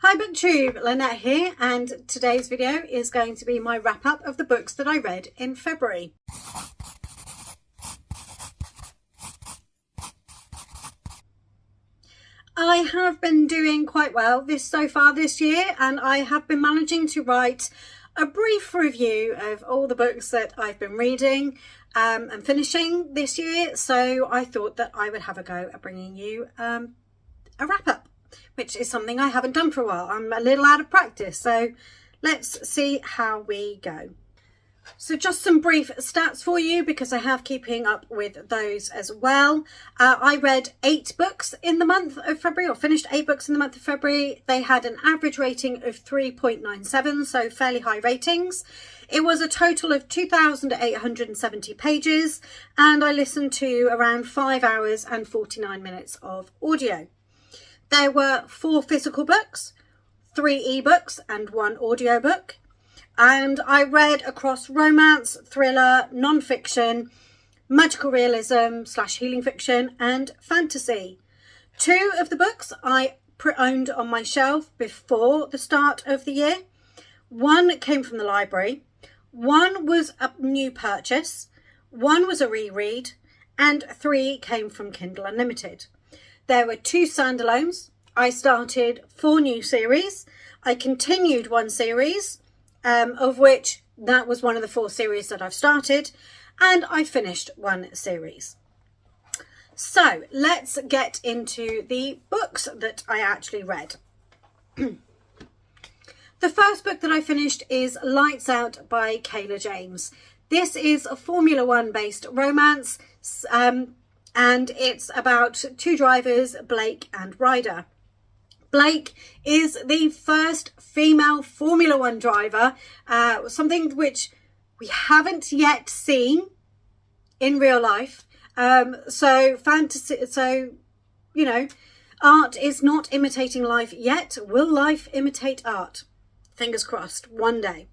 Hi BookTube, Lynette here, and today's video is going to be my wrap up of the books that I read in February. I have been doing quite well so far this year, and I have been managing to write a brief review of all the books that I've been reading and finishing this year, so I thought that I would have a go at bringing you a wrap up, which is something I haven't done for a while. I'm a little out of practice, so let's see how we go. So just some brief stats for you, because I have keeping up with those as well. I read 8 books in the month of February, or finished 8 books in the month of February. They had an average rating of 3.97, so fairly high ratings. It was a total of 2,870 pages, and I listened to around 5 hours and 49 minutes of audio. There were 4 physical books, 3 ebooks and 1 audiobook. And I read across romance, thriller, non-fiction, magical realism / healing fiction and fantasy. 2 of the books I pre-owned on my shelf before the start of the year. 1 came from the library. 1 was a new purchase. 1 was a reread. And 3 came from Kindle Unlimited. There were 2 standalones. I started 4 new series. I continued 1 series, of which that was one of the 4 series that I've started, and I finished 1 series. So let's get into the books that I actually read. The first book that I finished is Lights Out by Kayla James. This is a Formula One based romance, and it's about 2 drivers, Blake and Ryder. Blake is the first female Formula One driver, something which we haven't yet seen in real life. So you know, art is not imitating life yet. Will life imitate art? Fingers crossed, one day.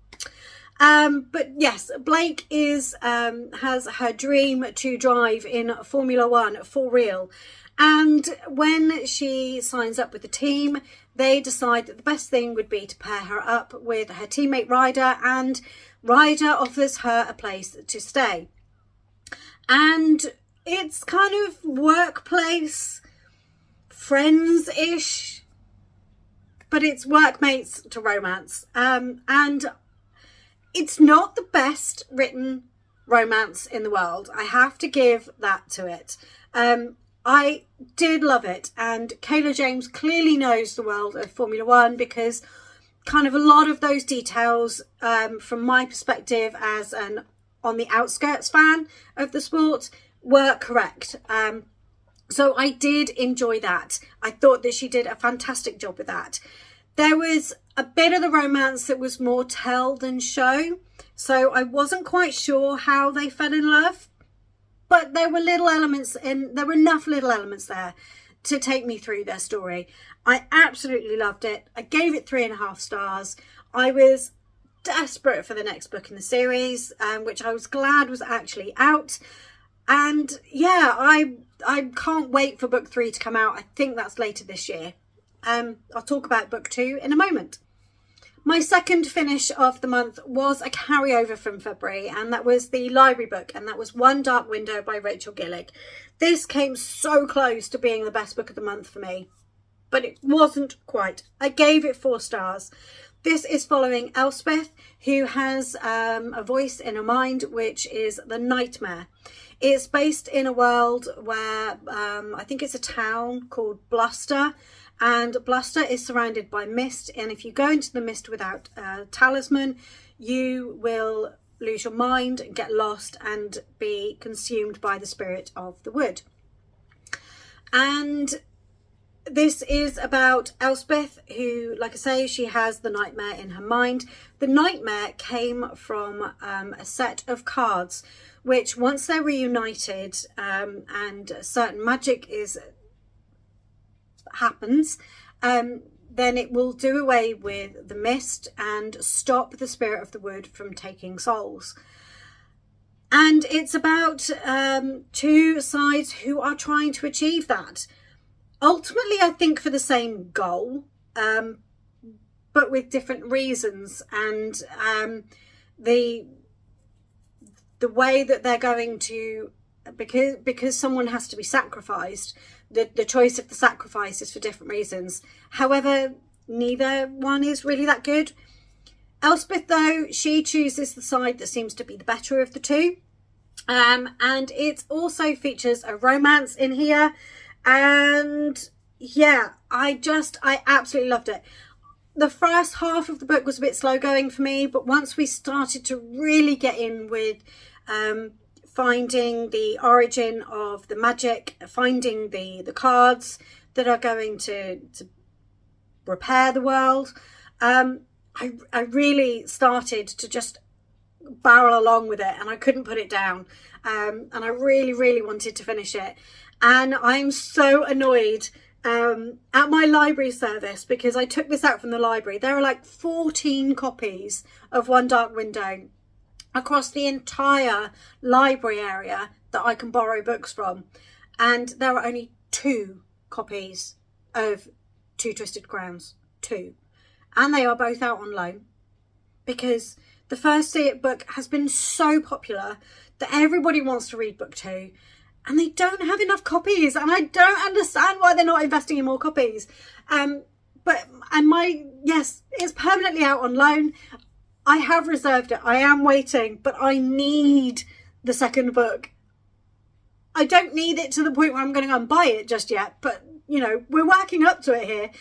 But yes, Blake has her dream to drive in Formula One for real. And when she signs up with the team, they decide that the best thing would be to pair her up with her teammate Ryder, and Ryder offers her a place to stay. And it's kind of workplace friends-ish, but it's workmates to romance. And it's not the best written romance in the world. I have to give that to it. I did love it, and Kayla James clearly knows the world of Formula One, because kind of a lot of those details, from my perspective as an on the outskirts fan of the sport, were correct. So I did enjoy that. I thought that she did a fantastic job with that. There was a bit of the romance that was more tell than show, so I wasn't quite sure how they fell in love. But there were little elements, and there were enough little elements there to take me through their story. I absolutely loved it. I gave it 3.5 stars. I was desperate for the next book in the series, which I was glad was actually out. And yeah, I can't wait for book 3 to come out. I think that's later this year. I'll talk about book 2 in a moment. My second finish of the month was a carryover from February, and that was the library book, and that was One Dark Window by Rachel Gillig. This came so close to being the best book of the month for me, but it wasn't quite. I gave it 4 stars. This is following Elspeth, who has a voice in her mind, which is the nightmare. It's based in a world where I think it's a town called Bluster, and Bluster is surrounded by mist, and if you go into the mist without a talisman, you will lose your mind, get lost, and be consumed by the spirit of the wood. And this is about Elspeth, who, like I say, she has the nightmare in her mind. The nightmare came from a set of cards, which once they're reunited and certain magic happens, then it will do away with the mist and stop the spirit of the wood from taking souls. And it's about 2 sides who are trying to achieve that. Ultimately, I think for the same goal, but with different reasons, and the way that they're going to, because someone has to be sacrificed, the choice of the sacrifice is for different reasons. However, neither one is really that good. Elspeth, though, she chooses the side that seems to be the better of the two. And it also features a romance in here. And yeah, I absolutely loved it. The first half of the book was a bit slow going for me, but once we started to really get in with finding the origin of the magic, finding the cards that are going to repair the world, I really started to just barrel along with it, and I couldn't put it down. And I really, really wanted to finish it. And I'm so annoyed at my library service, because I took this out from the library. There are like 14 copies of One Dark Window across the entire library area that I can borrow books from. And there are only 2 copies of Two Twisted Crowns. 2. And they are both out on loan, because the first book has been so popular that everybody wants to read book 2, and they don't have enough copies, and I don't understand why they're not investing in more copies. Yes, it's permanently out on loan. I have reserved it. I am waiting, but I need the second book. I don't need it to the point where I'm going to go and buy it just yet, but you know, we're working up to it here.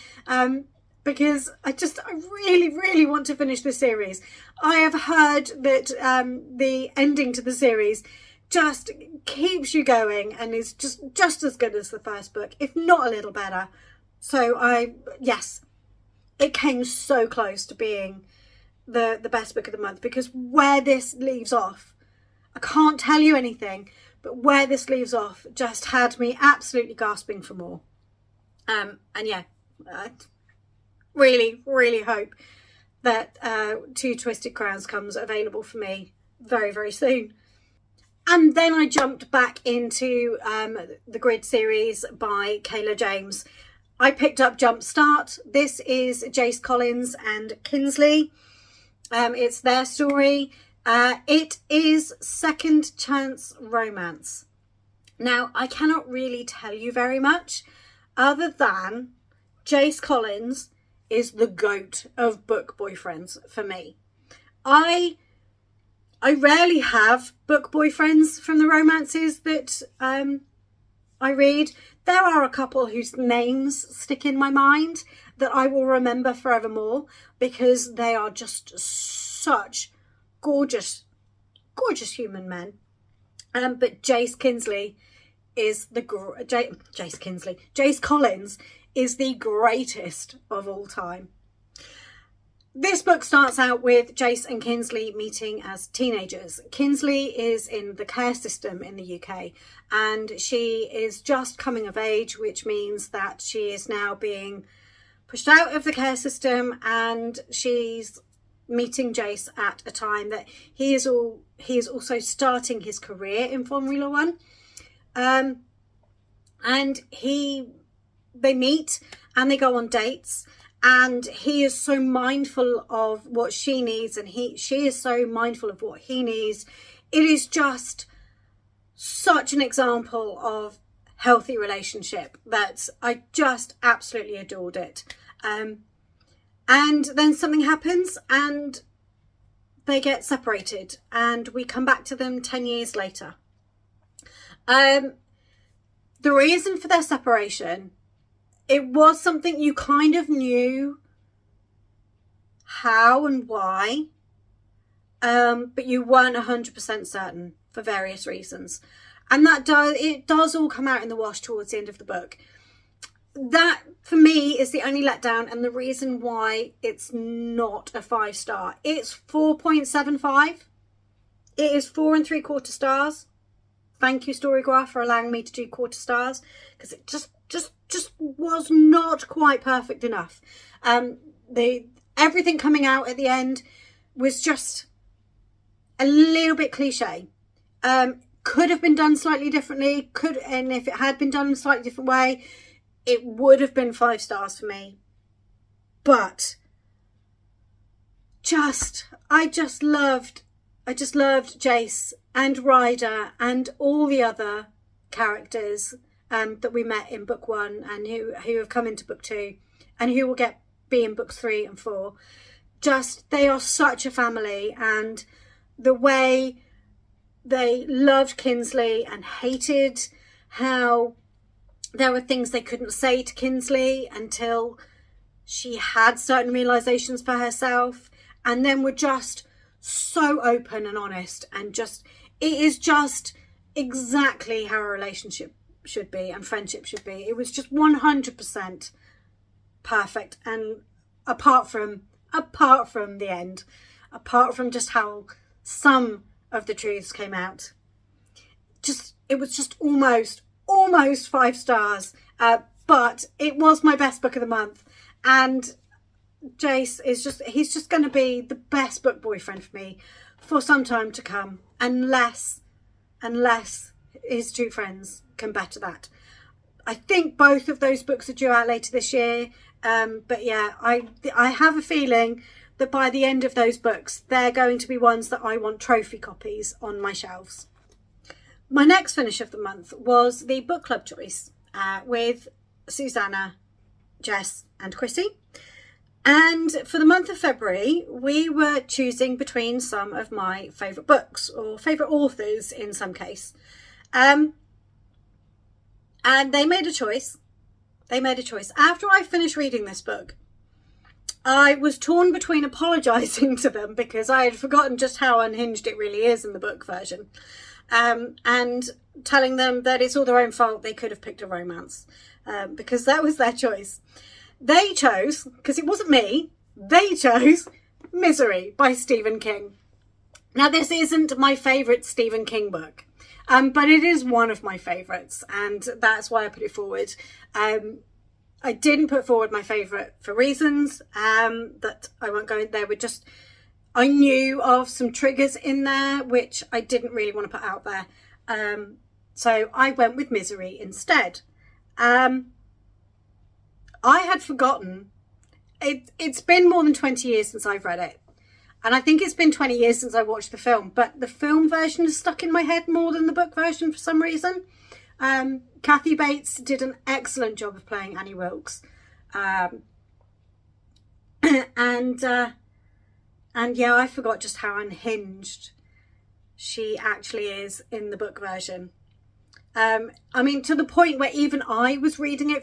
Because I really, really want to finish this series. I have heard that the ending to the series just keeps you going and is just as good as the first book, if not a little better. So yes, it came so close to being the best book of the month, because where this leaves off, I can't tell you anything, but where this leaves off just had me absolutely gasping for more. And yeah, really, really hope that Two Twisted Crowns comes available for me very, very soon. And then I jumped back into the Grid series by Kayla James. I picked up Jumpstart. This is Jace Collins and Kinsley. It's their story. It is second chance romance. Now, I cannot really tell you very much other than Jace Collins is the GOAT of book boyfriends for me. I rarely have book boyfriends from the romances that I read. There are a couple whose names stick in my mind that I will remember forevermore, because they are just such gorgeous, gorgeous human men. But Jace Collins is the greatest of all time. This book starts out with Jace and Kinsley meeting as teenagers. Kinsley is in the care system in the UK, and she is just coming of age, which means that she is now being pushed out of the care system, and she's meeting Jace at a time that he is also starting his career in Formula One. And they meet and they go on dates, and he is so mindful of what she needs, and she is so mindful of what he needs. It is just such an example of healthy relationship that I just absolutely adored it. And then something happens and they get separated, and we come back to them 10 years later. The reason for their separation, it was something you kind of knew how and why, but you weren't 100% certain for various reasons. And it does all come out in the wash towards the end of the book. That, for me, is the only letdown, and the reason why it's not a 5-star. It's 4.75. It is 4 3/4 stars. Thank you, Storygraph, for allowing me to do quarter stars, because it just was not quite perfect enough. Everything coming out at the end was just a little bit cliche. Could have been done slightly differently. And if it had been done in a slightly different way, it would have been 5 stars for me. But I just loved Jace and Ryder and all the other characters that we met in book 1 and who have come into book 2 and who will be in books 3 and 4. They are such a family, and the way they loved Kinsley and hated how there were things they couldn't say to Kinsley until she had certain realizations for herself, and then were just so open and honest, and it is just exactly how a relationship should be and friendship should be. It was just 100% perfect, and apart from the end, apart from just how some of the truths came out, it was just almost 5 stars, but it was my best book of the month. And Jace he's just going to be the best book boyfriend for me for some time to come, unless his 2 friends can better that. I think both of those books are due out later this year, but yeah, I have a feeling that by the end of those books, they're going to be ones that I want trophy copies on my shelves. My next finish of the month was the book club choice with Susanna, Jess and Chrissy. And for the month of February, we were choosing between some of my favourite books, or favourite authors in some case. And they made a choice. After I finished reading this book, I was torn between apologising to them because I had forgotten just how unhinged it really is in the book version, and telling them that it's all their own fault, they could have picked a romance, because that was their choice. They chose, because it wasn't me, they chose Misery by Stephen King. Now, this isn't my favourite Stephen King book, but it is one of my favourites, and that's why I put it forward. I didn't put forward my favourite for reasons that I won't go in there. I knew of some triggers in there which I didn't really want to put out there. So I went with Misery instead. I had forgotten. It's been more than 20 years since I've read it. And I think it's been 20 years since I watched the film. But the film version is stuck in my head more than the book version for some reason. Kathy Bates did an excellent job of playing Annie Wilkes. And yeah, I forgot just how unhinged she actually is in the book version. I mean, to the point where even I was reading it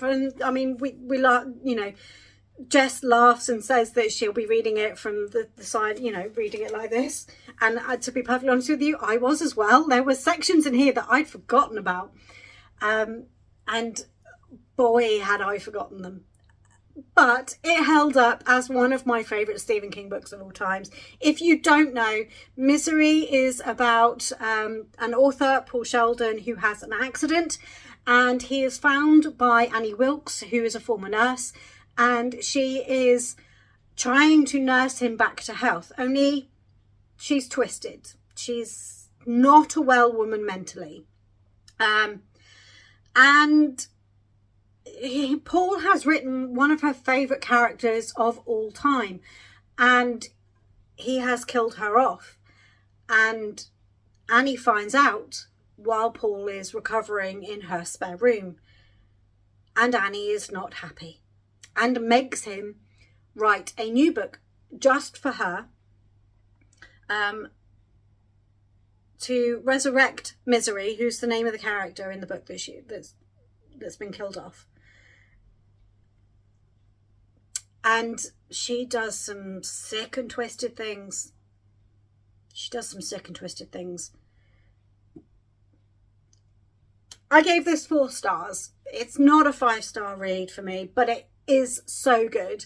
Jess laughs and says that she'll be reading it from the side, reading it like this. And to be perfectly honest with you, I was as well. There were sections in here that I'd forgotten about. And boy, had I forgotten them. But it held up as one of my favourite Stephen King books of all times. If you don't know, Misery is about an author, Paul Sheldon, who has an accident, and he is found by Annie Wilkes, who is a former nurse, and she is trying to nurse him back to health, only she's twisted. She's not a well woman mentally. And Paul has written one of her favourite characters of all time, and he has killed her off. And Annie finds out while Paul is recovering in her spare room, and Annie is not happy and makes him write a new book just for her, to resurrect Misery, who's the name of the character in the book that's been killed off. And she does some sick and twisted things. I gave this 4 stars. It's not a 5-star read for me, but it is so good.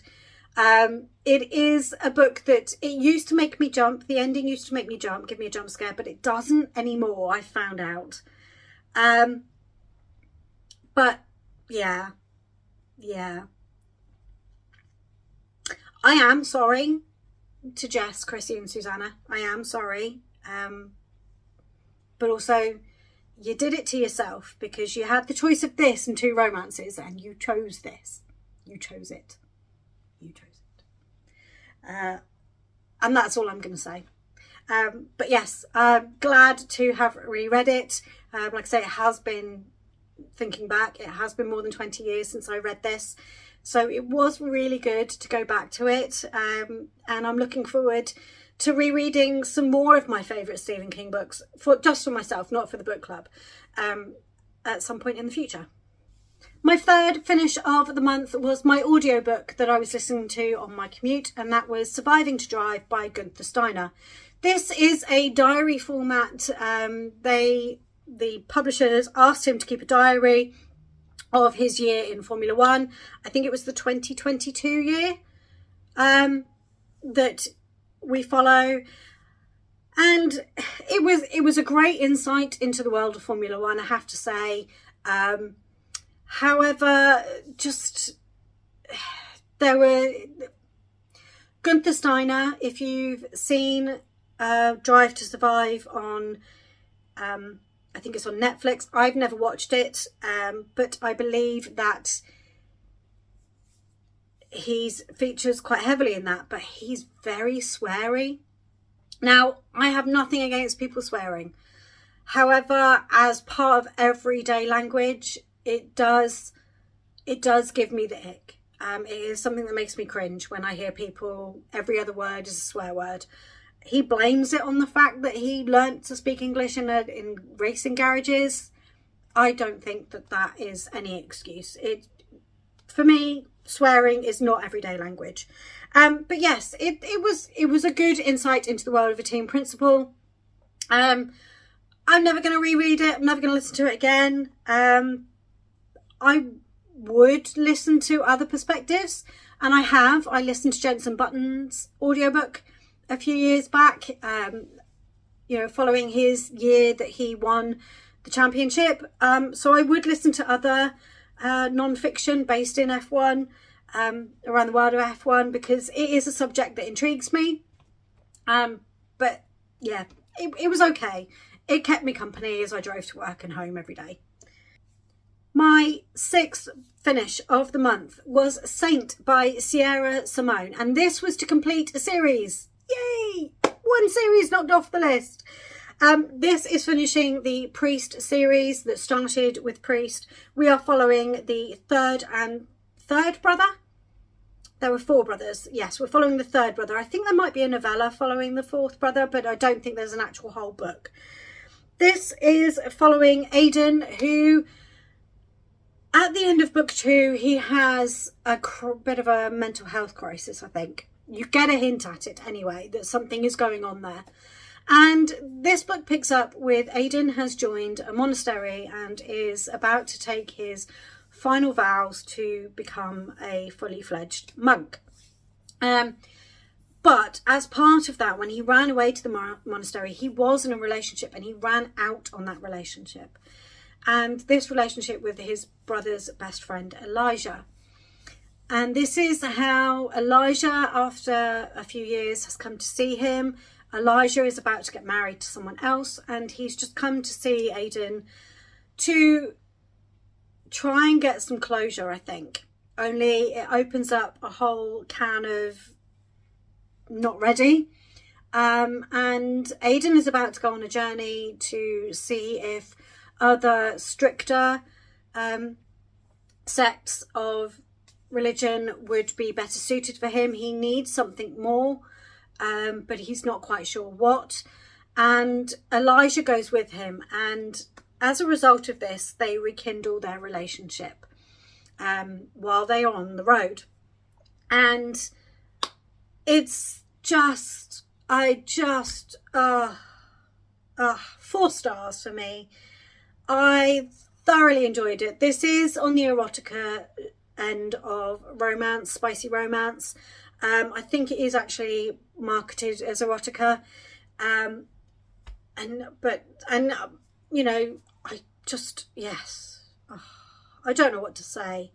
It is a book that it used to make me jump. The ending used to make me jump, give me a jump scare, but it doesn't anymore, I found out. But yeah. I am sorry to Jess, Chrissy and Susanna. I am sorry. But also, you did it to yourself because you had the choice of this and 2 romances and you chose this. You chose it. And that's all I'm going to say. But yes, I'm glad to have reread it. Like I say, it has been, thinking back, it has been more than 20 years since I read this. So it was really good to go back to it. And I'm looking forward to rereading some more of my favourite Stephen King books, just for myself, not for the book club, at some point in the future. My third finish of the month was my audiobook that I was listening to on my commute, and that was Surviving to Drive by Gunther Steiner. This is a diary format. The publishers asked him to keep a diary of his year in Formula One. I think it was the 2022 year that we follow. And it was a great insight into the world of Formula One, I have to say. However, Gunther Steiner, if you've seen Drive to Survive on, I think it's on Netflix. I've never watched it, but I believe that he features quite heavily in that, but he's very sweary. Now, I have nothing against people swearing. However, as part of everyday language, it does give me the ick. It is something that makes me cringe when I hear people, every other word is a swear word. He blames it on the fact that he learnt to speak English in racing garages. I don't think that is any excuse. For me, swearing is not everyday language. But yes, it was a good insight into the world of a team principal. I'm never going to reread it. I'm never going to listen to it again. I would listen to other perspectives, and I have. I listened to Jenson Button's audiobook a few years back, following his year that he won the championship. So I would listen to other non-fiction based in F1, around the world of F1, because it is a subject that intrigues me. But yeah, it was okay. It kept me company as I drove to work and home every day. My sixth finish of the month was Saint by Sierra Simone, and this was to complete a series. Yay! One series knocked off the list. This is finishing the Priest series that started with Priest. We are following the third brother. There were 4 brothers. Yes, we're following the third brother. I think there might be a novella following the 4th brother, but I don't think there's an actual whole book. This is following Aidan, who at the end of book 2, he has a bit of a mental health crisis, I think. You get a hint at it anyway, that something is going on there. And this book picks up with Aidan has joined a monastery and is about to take his final vows to become a fully fledged monk. But as part of that, when he ran away to the monastery, he was in a relationship and he ran out on that relationship. And this relationship with his brother's best friend, Elijah. And this is how Elijah, after a few years, has come to see him. Elijah is about to get married to someone else, and he's just come to see Aidan to try and get some closure, I think. Only it opens up a whole can of not ready. And Aidan is about to go on a journey to see if other stricter sects of religion would be better suited for him. He needs something more, but he's not quite sure what. And Elijah goes with him, and as a result of this, they rekindle their relationship while they are on the road. And it's just, 4 stars for me. I thoroughly enjoyed it. This is on the erotica end of romance, spicy romance. I think it is actually marketed as erotica. I don't know what to say.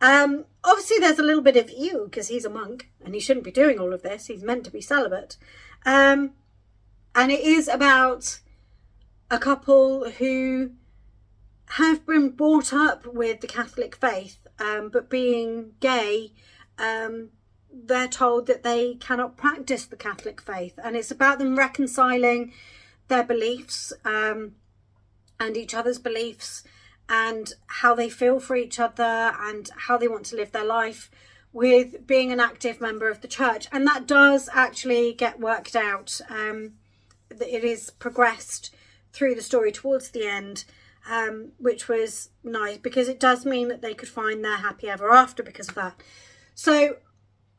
Obviously there's a little bit of ew, because he's a monk and he shouldn't be doing all of this. He's meant to be celibate. And it is about a couple who have been brought up with the Catholic faith, but being gay they're told that they cannot practice the Catholic faith, and it's about them reconciling their beliefs and each other's beliefs, and how they feel for each other and how they want to live their life with being an active member of the church. And that does actually get worked out. It is progressed through the story towards the end, which was nice, because it does mean that they could find their happy ever after because of that. So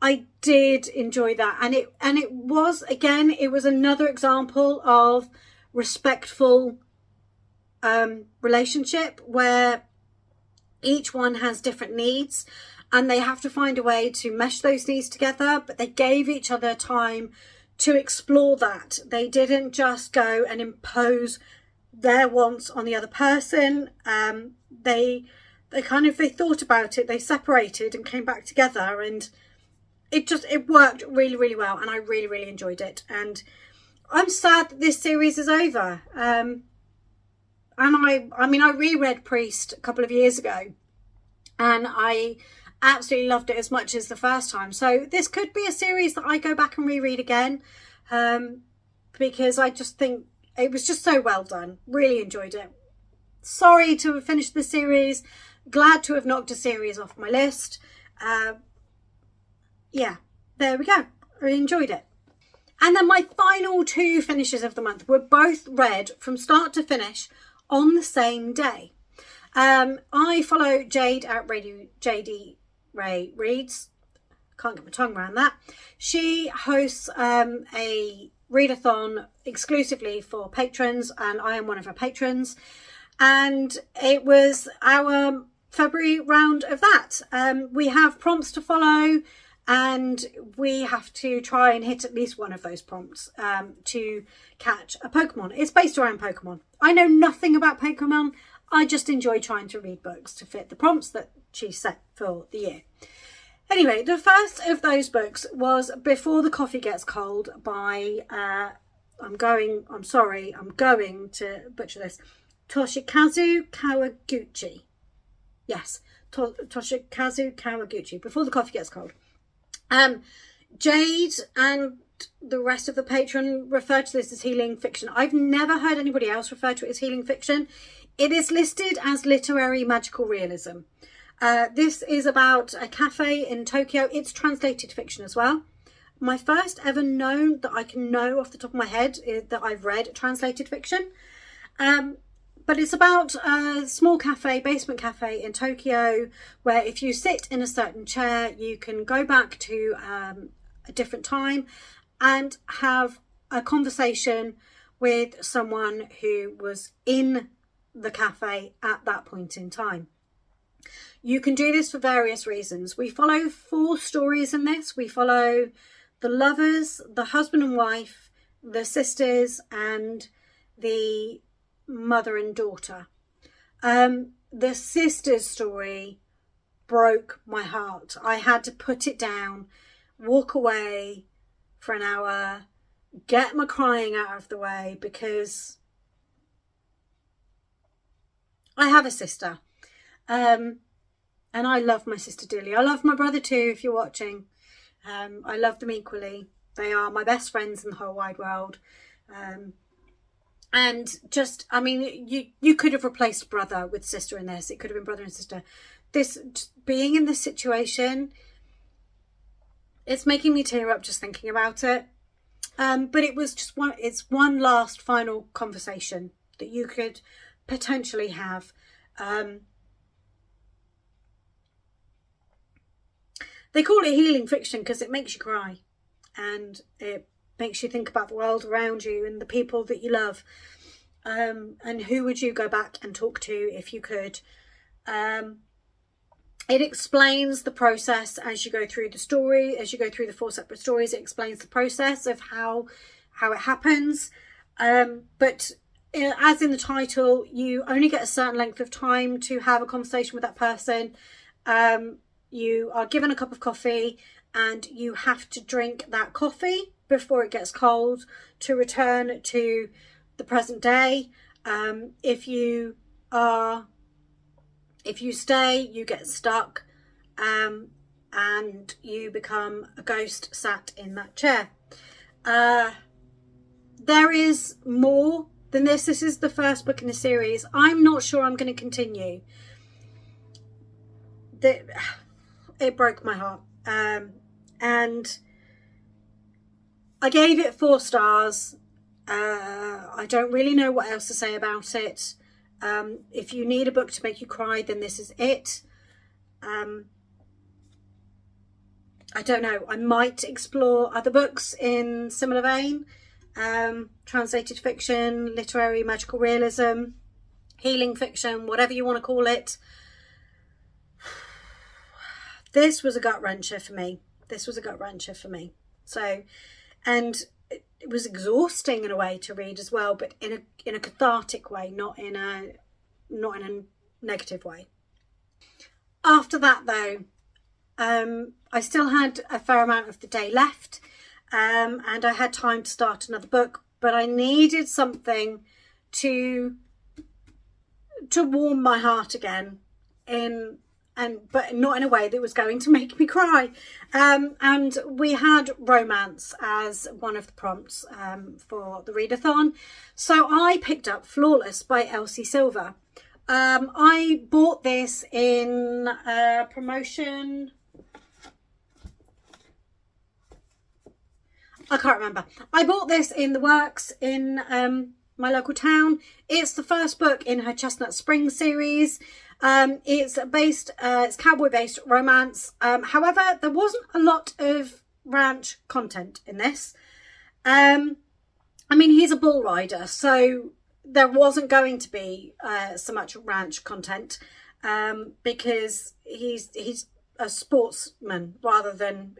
I did enjoy that, and it was, again, it was another example of respectful relationship where each one has different needs and they have to find a way to mesh those needs together, but they gave each other time to explore that. They didn't just go and impose their wants on the other person. They thought about it, they separated and came back together, and it worked really, really well, and I really, really enjoyed it. And I'm sad that this series is over. And I reread Priest a couple of years ago, and I absolutely loved it as much as the first time. So this could be a series that I go back and reread again, because I just think it was just so well done. Really enjoyed it. Sorry to have finished the series. Glad to have knocked a series off my list. Yeah, there we go. I enjoyed it. And then my final two finishes of the month were both read from start to finish on the same day. I follow Jade at Radio JD Ray Reads. Can't get my tongue around that. She hosts a readathon exclusively for patrons, and I am one of her patrons. And it was our February round of that. We have prompts to follow, and we have to try and hit at least one of those prompts to catch a Pokemon. It's based around Pokemon. I know nothing about Pokemon. I just enjoy trying to read books to fit the prompts that she set for the year. Anyway, the first of those books was Before the Coffee Gets Cold by, I'm going to butcher this, Toshikazu Kawaguchi. Yes, Toshikazu Kawaguchi, Before the Coffee Gets Cold. Jade and the rest of the patron refer to this as healing fiction. I've never heard anybody else refer to it as healing fiction. It is listed as literary magical realism. This is about a cafe in Tokyo. It's translated fiction as well. My first ever known that I can know off the top of my head is that I've read translated fiction. But it's about a small cafe, basement cafe in Tokyo, where if you sit in a certain chair, you can go back to a different time and have a conversation with someone who was in the cafe at that point in time. You can do this for various reasons. We follow 4 stories in this. We follow the lovers, the husband and wife, the sisters, and the mother and daughter. The sisters' story broke my heart. I had to put it down, walk away for an hour, get my crying out of the way, because I have a sister. And I love my sister dearly. I love my brother too, if you're watching. I love them equally. They are my best friends in the whole wide world. And just, I mean, you could have replaced brother with sister in this. It could have been brother and sister. This, being in this situation, it's making me tear up just thinking about it. But it was just it's one last final conversation that you could potentially have. They call it healing fiction because it makes you cry, and it makes you think about the world around you and the people that you love, and who would you go back and talk to if you could. It explains the process as you go through the story, as you go through the 4 separate stories. It explains the process of how it happens, but as in the title, you only get a certain length of time to have a conversation with that person. You are given a cup of coffee and you have to drink that coffee before it gets cold to return to the present day. If you stay, you get stuck. and you become a ghost sat in that chair. There is more than this. This is the first book in the series. I'm not sure I'm going to continue. It broke my heart. And I gave it 4 stars. I don't really know what else to say about it. If you need a book to make you cry, then this is it. I don't know. I might explore other books in similar vein. Translated fiction, literary magical realism, healing fiction, whatever you want to call it. This was a gut wrencher for me. So, and it was exhausting in a way to read as well, but in a cathartic way, not in a negative way. After that though, I still had a fair amount of the day left, and I had time to start another book, but I needed something to warm my heart again, but not in a way that was going to make me cry. And we had romance as one of the prompts for the readathon, so I picked up Flawless by Elsie Silver. I bought this in promotion. I can't remember. I bought this in the works in my local town. It's the first book in her Chestnut Springs series. It's cowboy based romance. However, there wasn't a lot of ranch content in this. I mean, he's a bull rider, so there wasn't going to be so much ranch content, because he's a sportsman rather than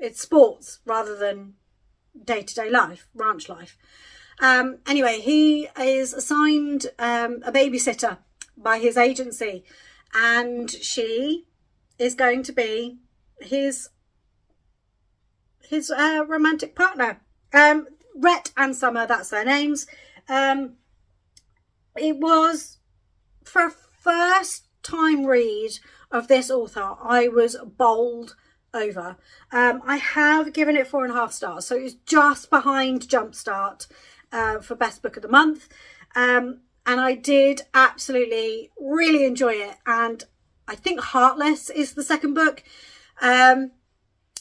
day-to-day life, ranch life. Anyway, he is assigned a babysitter by his agency, and she is going to be his romantic partner. Rhett and Summer, that's their names. It was, for a first time read of this author, I was bowled over. I have given it 4.5 stars, so it's just behind Jumpstart for best book of the month. And I did absolutely really enjoy it. And I think Heartless is the second book.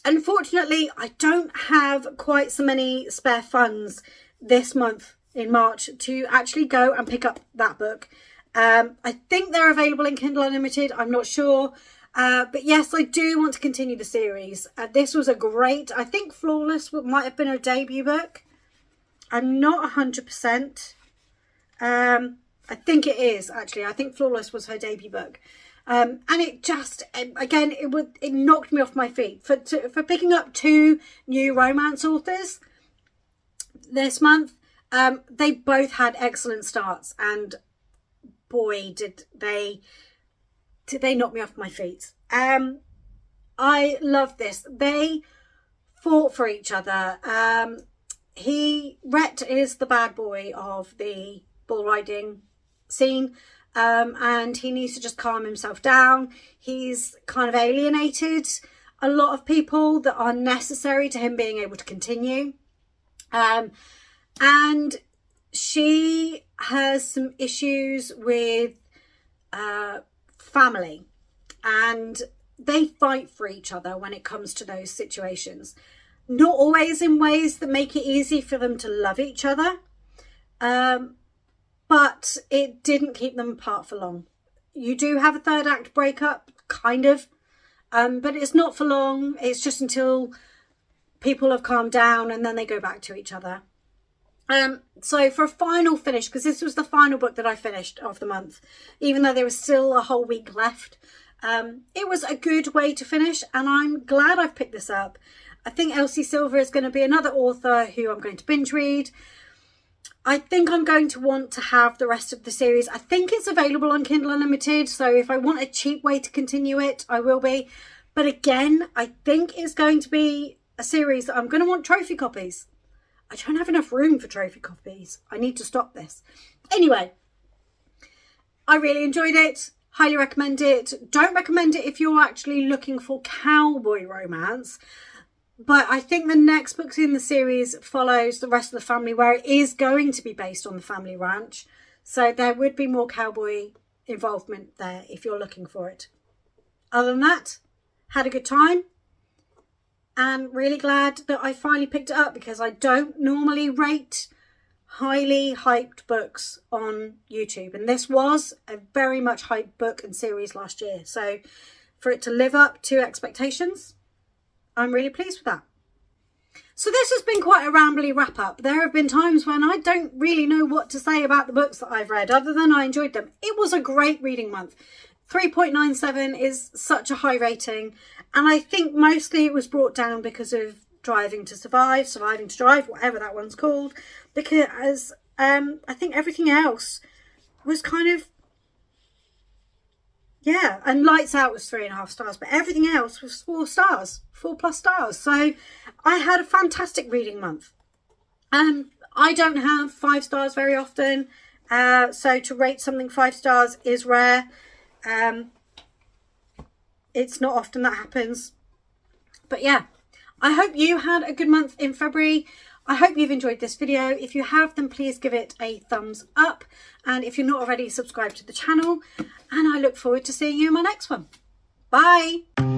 Unfortunately, I don't have quite so many spare funds this month in March to actually go and pick up that book. I think they're available in Kindle Unlimited. I'm not sure. But yes, I do want to continue the series. This was a great, I think Flawless might have been her debut book. I'm not 100%. I think it is, actually. I think Flawless was her debut book. And it just, again, it knocked me off my feet. For picking up 2 new romance authors this month, they both had excellent starts. And boy, did they knock me off my feet. I love this. They fought for each other. Rhett is the bad boy of the bull riding scene, and he needs to just calm himself down. He's kind of alienated a lot of people that are necessary to him being able to continue. And she has some issues with family, and they fight for each other when it comes to those situations. Not always in ways that make it easy for them to love each other, but it didn't keep them apart for long. You do have a third act breakup, kind of, but it's not for long. It's just until people have calmed down and then they go back to each other. So for a final finish, because this was the final book that I finished of the month, even though there was still a whole week left, it was a good way to finish, and I'm glad I've picked this up. I think Elsie Silver is going to be another author who I'm going to binge read. I think I'm going to want to have the rest of the series. I think it's available on Kindle Unlimited, so if I want a cheap way to continue it, I will be. But again, I think it's going to be a series that I'm going to want trophy copies. I don't have enough room for trophy copies. I need to stop this. Anyway, I really enjoyed it. Highly recommend it. Don't recommend it if you're actually looking for cowboy romance. But I think the next book in the series follows the rest of the family, where it is going to be based on the family ranch. So there would be more cowboy involvement there if you're looking for it. Other than that, had a good time. And really glad that I finally picked it up, because I don't normally rate highly hyped books on YouTube. And this was a very much hyped book and series last year. So for it to live up to expectations, I'm really pleased with that. So this has been quite a rambly wrap up. There have been times when I don't really know what to say about the books that I've read, other than I enjoyed them. It was a great reading month. 3.97 is such a high rating. And I think mostly it was brought down because of Driving to Survive, Surviving to Drive, whatever that one's called. Because I think everything else was kind of, yeah, and Lights Out was 3.5 stars, but everything else was 4 stars, 4+ stars. So I had a fantastic reading month. I don't have 5 stars very often, so to rate something 5 stars is rare. It's not often that happens. But yeah, I hope you had a good month in February. I hope you've enjoyed this video. If you have, then please give it a thumbs up. And if you're not already, subscribe to the channel. And I look forward to seeing you in my next one. Bye.